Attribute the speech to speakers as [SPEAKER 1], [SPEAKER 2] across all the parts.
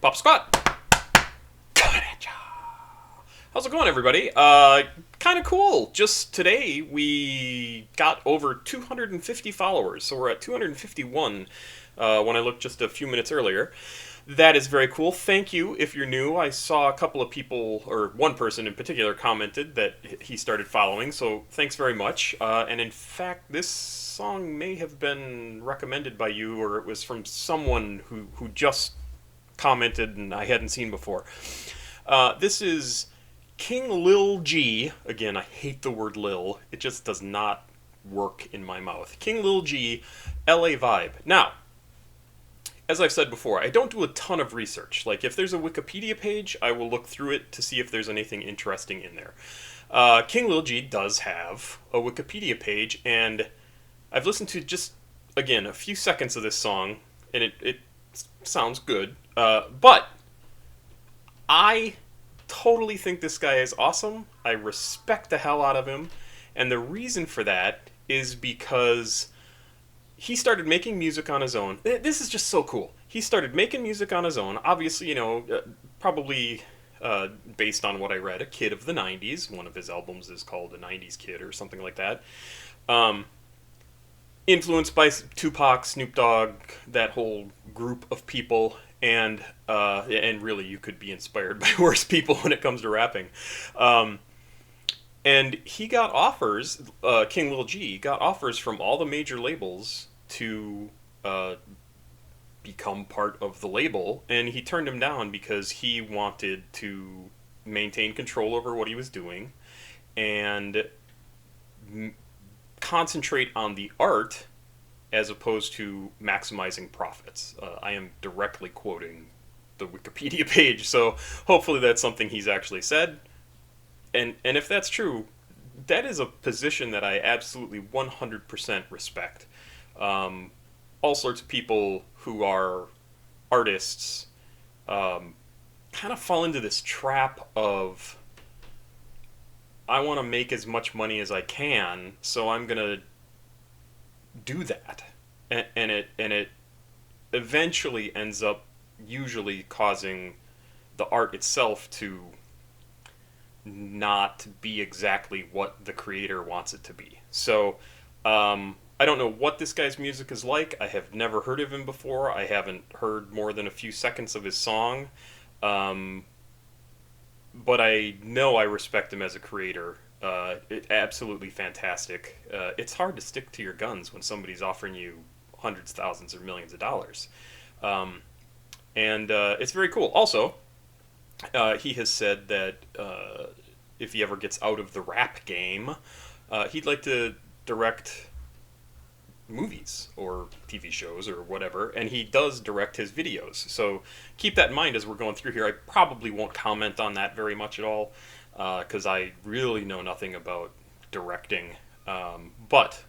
[SPEAKER 1] Pop Squat! Coming at ya! How's it going, everybody? Kind of cool. Just today, we got over 250 followers, so we're at 251 when I looked just a few minutes earlier. That is very cool. Thank you if you're new. I saw a couple of people, or one person in particular, commented that he started following, so thanks very much. And in fact, this song may have been recommended by you, or it was from someone who just commented and I hadn't seen before. This is King Lil G. Again, I hate the word Lil. It just does not work in my mouth. King Lil G, LA Vibe. Now, as I've said before, I don't do a ton of research. Like, if there's a Wikipedia page, I will look through it to see if there's anything interesting in there. King Lil G does have a Wikipedia page, and I've listened to just, again, a few seconds of this song, and it sounds good. But I totally think this guy is awesome. I respect the hell out of him. And the reason for that is because he started making music on his own. This is just so cool. He started making music on his own. Obviously, probably based on what I read, a kid of the 90s. One of his albums is called A 90s Kid or something like that. Influenced by Tupac, Snoop Dogg, that whole group of people. And really, you could be inspired by worse people when it comes to rapping. And he got offers, King Lil G got offers from all the major labels to become part of the label, and he turned them down because he wanted to maintain control over what he was doing and concentrate on the art as opposed to maximizing profits. I am directly quoting the Wikipedia page, so hopefully that's something he's actually said. And if that's true, that is a position that I absolutely 100% respect. All sorts of people who are artists kind of fall into this trap of, I want to make as much money as I can, so I'm going to do that. And it eventually ends up usually causing the art itself to not be exactly what the creator wants it to be. So, I don't know what this guy's music is like. I have never heard of him before. I haven't heard more than a few seconds of his song. But I know I respect him as a creator. Absolutely fantastic. It's hard to stick to your guns when somebody's offering you hundreds, thousands, or millions of dollars. And it's very cool. Also, he has said that if he ever gets out of the rap game, he'd like to direct movies or TV shows or whatever, and he does direct his videos. So keep that in mind as we're going through here. I probably won't comment on that very much at all because I really know nothing about directing. But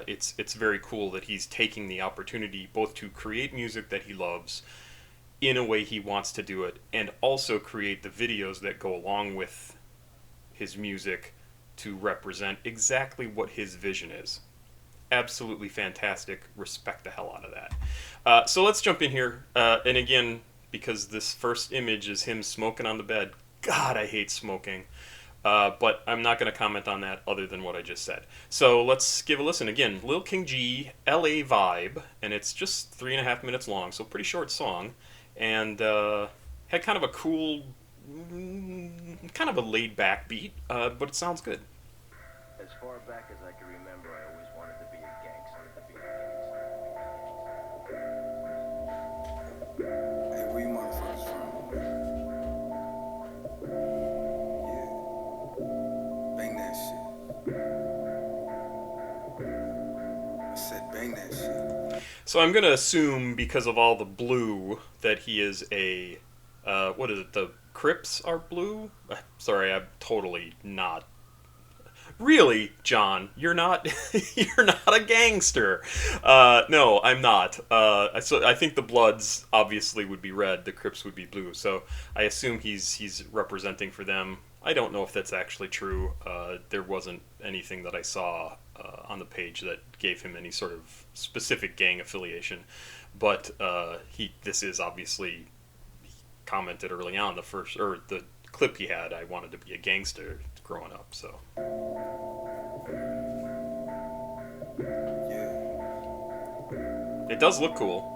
[SPEAKER 1] it's very cool that he's taking the opportunity both to create music that he loves in a way he wants to do it, and also create the videos that go along with his music to represent exactly what his vision is. Absolutely fantastic. Respect the hell out of that. So let's jump in here. And again, because this first image is him smoking on the bed. God, I hate smoking. But I'm not going to comment on that other than what I just said. So let's give a listen. Again, Lil King G, LA Vibe, and it's just 3.5 minutes long, so pretty short song. And had kind of a cool, kind of a laid-back beat, but it sounds good.
[SPEAKER 2] As far back as I can remember, I always wanted to be a gangster.
[SPEAKER 3] Hey, where you motherfuckers from? Yeah. Bang that shit. I said bang that shit.
[SPEAKER 1] So I'm going to assume, because of all the blue, that he is a, what is it, the Crips are blue? Sorry, I'm totally not. Really, John, you're not you're not a gangster. No, I'm not. So I think the Bloods obviously would be red, the Crips would be blue. So I assume he's representing for them. I don't know if that's actually true. There wasn't anything that I saw on the page that gave him any sort of specific gang affiliation. But this is obviously commented early on the clip he had. I wanted to be a gangster growing up, so.
[SPEAKER 3] Yeah.
[SPEAKER 1] It does look cool.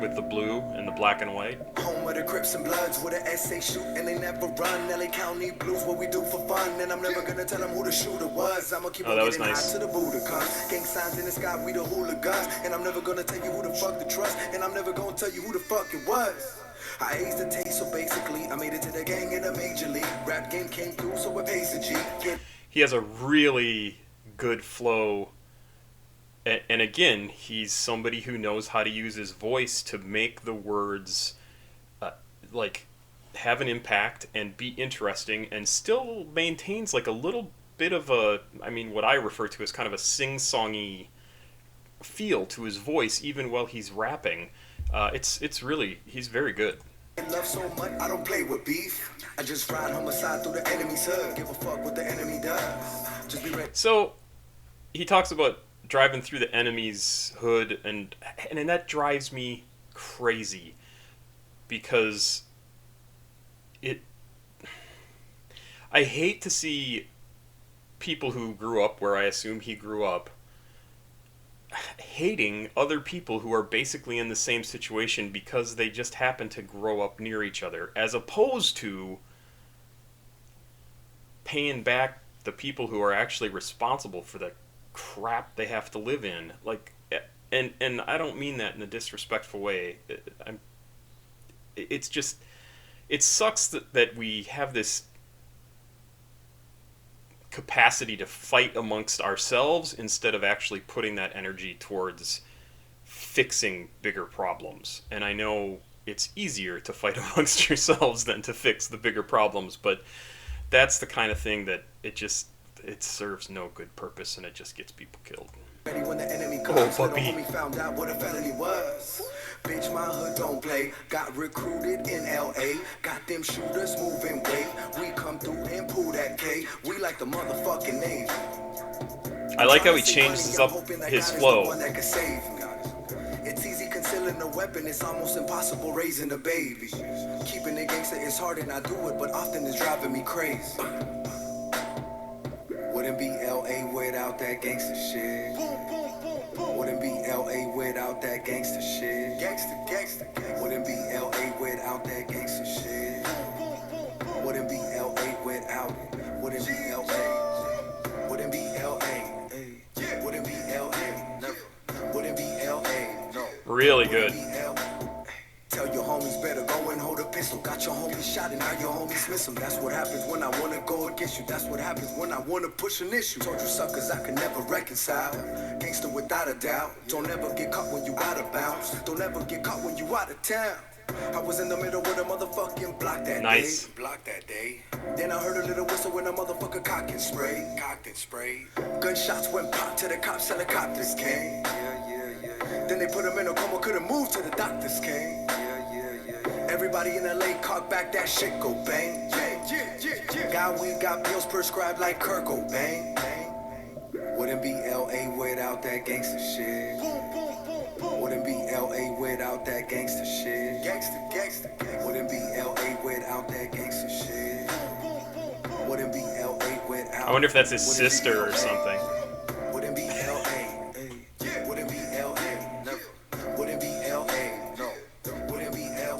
[SPEAKER 1] With the blue and the black and white.
[SPEAKER 4] Home of the Crips and Bloods with an SA shoot and they never run. LA County Blues, what we do for fun. And I'm never gonna tell them who the shooter was. I'ma keep on
[SPEAKER 1] that was
[SPEAKER 4] getting
[SPEAKER 1] nice.
[SPEAKER 4] high to the Buddha comes. Gang signs in the sky, we the hooligans. And I'm never gonna tell you who the fuck to trust. And I'm never gonna tell you who the fuck it was. I aced the taste, so basically I made it to the gang in a major league. Rap game came through, so it pays the G.
[SPEAKER 1] He has a really good flow. And again, he's somebody who knows how to use his voice to make the words like have an impact and be interesting, and still maintains like a little bit of a, I mean, what I refer to as kind of a sing-songy feel to his voice, even while he's rapping. It's really, he's very good.
[SPEAKER 4] Love so much, I don't play with beef. I just ride homicide through the enemy's hood. Give a fuck what the enemy does. Just be ready.
[SPEAKER 1] So he talks about driving through the enemy's hood, and that drives me crazy, because I hate to see people who grew up where I assume he grew up hating other people who are basically in the same situation because they just happen to grow up near each other, as opposed to paying back the people who are actually responsible for the crap they have to live in. Like, and I don't mean that in a disrespectful way. It's just, it sucks that we have this capacity to fight amongst ourselves instead of actually putting that energy towards fixing bigger problems. And I know it's easier to fight amongst yourselves than to fix the bigger problems, but that's the kind of thing that it serves no good purpose, and it just gets people killed.
[SPEAKER 4] Ready when the enemy comes,
[SPEAKER 1] puppy.
[SPEAKER 4] little homie found out what a felony was. Bitch, my hood don't play. Got recruited in LA. Got them shooters moving weight. We come through and pull that K. We like the motherfucking Navy.
[SPEAKER 1] I like how he changes up his flow.
[SPEAKER 4] It's easy concealing a weapon, it's almost impossible raising a baby. Keeping it gangster is hard and I do it, but often it's driving me crazy. Wouldn't be LA without that gangster shit. Wouldn't be LA without that gangster shit. Gangster. Wouldn't be LA without that gangster shit. Wouldn't be LA without it. Wouldn't be LA. Wouldn't be LA. Wouldn't be LA. Never. Wouldn't be LA. No.
[SPEAKER 1] Really good.
[SPEAKER 4] Tell your homies better go and hold a pistol. Got your homies shot and now your homies miss them. That's what happens when I wanna go against you. That's what happens when I wanna push an issue. Told you suckers I could never reconcile. Gangster without a doubt. Don't ever get caught when you out of bounds. Don't ever get caught when you out of town. I was in the middle with a motherfucking block that
[SPEAKER 1] Nice.
[SPEAKER 4] day. Block that day. Then I heard a little whistle when a motherfucker cocked and sprayed. Gunshots went pop to the cops, helicopters came. Then they put him in a coma, couldn't move till the doctors came. Everybody in LA cock back, that shit go bang. Got weed, got pills prescribed like Kurt Cobain. Wouldn't be LA without that gangster shit. Wouldn't be LA without that gangster shit. Gangster. Wouldn't be LA without that gangster shit. Wouldn't be LA without.
[SPEAKER 1] I wonder if that's his sister or something.
[SPEAKER 4] Wouldn't be LA. Wouldn't be LA. Never. Wouldn't be LA. No. Wouldn't be LA.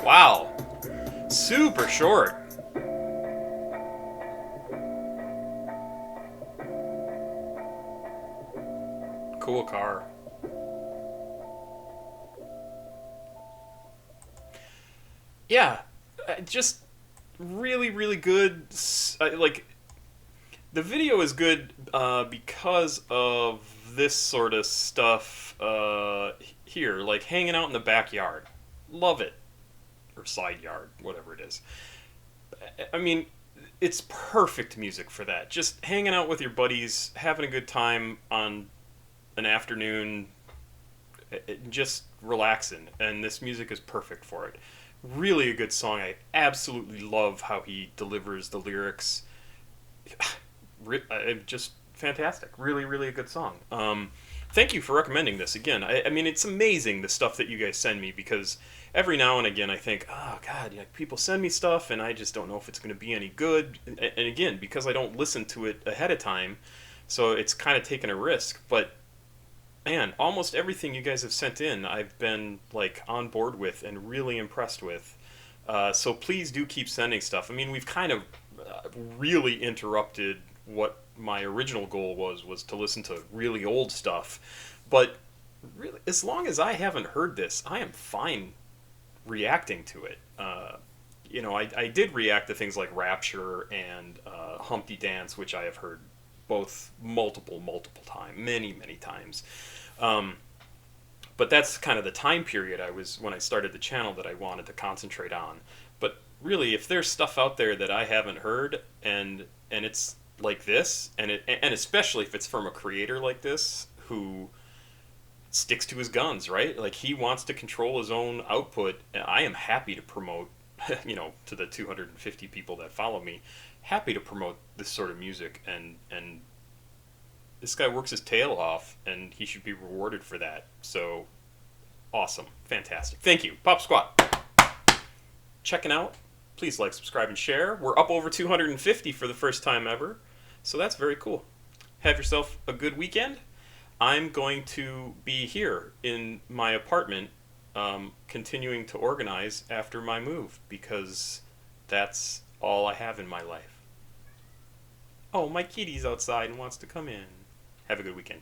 [SPEAKER 1] Wow. Super short. Cool car. Yeah, just really, really good. Like, the video is good because of this sort of stuff here, like hanging out in the backyard. Love it. Or side yard, whatever it is. I mean, it's perfect music for that. Just hanging out with your buddies, having a good time on an afternoon, just relaxing, and this music is perfect for it. Really a good song. I absolutely love how he delivers the lyrics. Just fantastic. Really, really a good song. Thank you for recommending this again. I mean, it's amazing the stuff that you guys send me, because every now and again I think, oh God, people send me stuff and I just don't know if it's going to be any good. And again, because I don't listen to it ahead of time, so it's kind of taking a risk. But man, almost everything you guys have sent in, I've been like on board with and really impressed with. So please do keep sending stuff. I mean, we've kind of really interrupted what my original goal was to listen to really old stuff. But really, as long as I haven't heard this, I am fine reacting to it. I did react to things like Rapture and Humpty Dance, which I have heard both multiple times, many times. But that's kind of the time period when I started the channel that I wanted to concentrate on. But really, if there's stuff out there that I haven't heard and it's like this, and especially if it's from a creator like this who sticks to his guns, right? Like, he wants to control his own output. I am happy to promote, to the 250 people that follow me, happy to promote this sort of music, and this guy works his tail off, and he should be rewarded for that. So, awesome. Fantastic. Thank you. Pop Squat. Checking out. Please like, subscribe, and share. We're up over 250 for the first time ever, so that's very cool. Have yourself a good weekend. I'm going to be here in my apartment, continuing to organize after my move, because that's all I have in my life. Oh, my kitty's outside and wants to come in. Have a good weekend.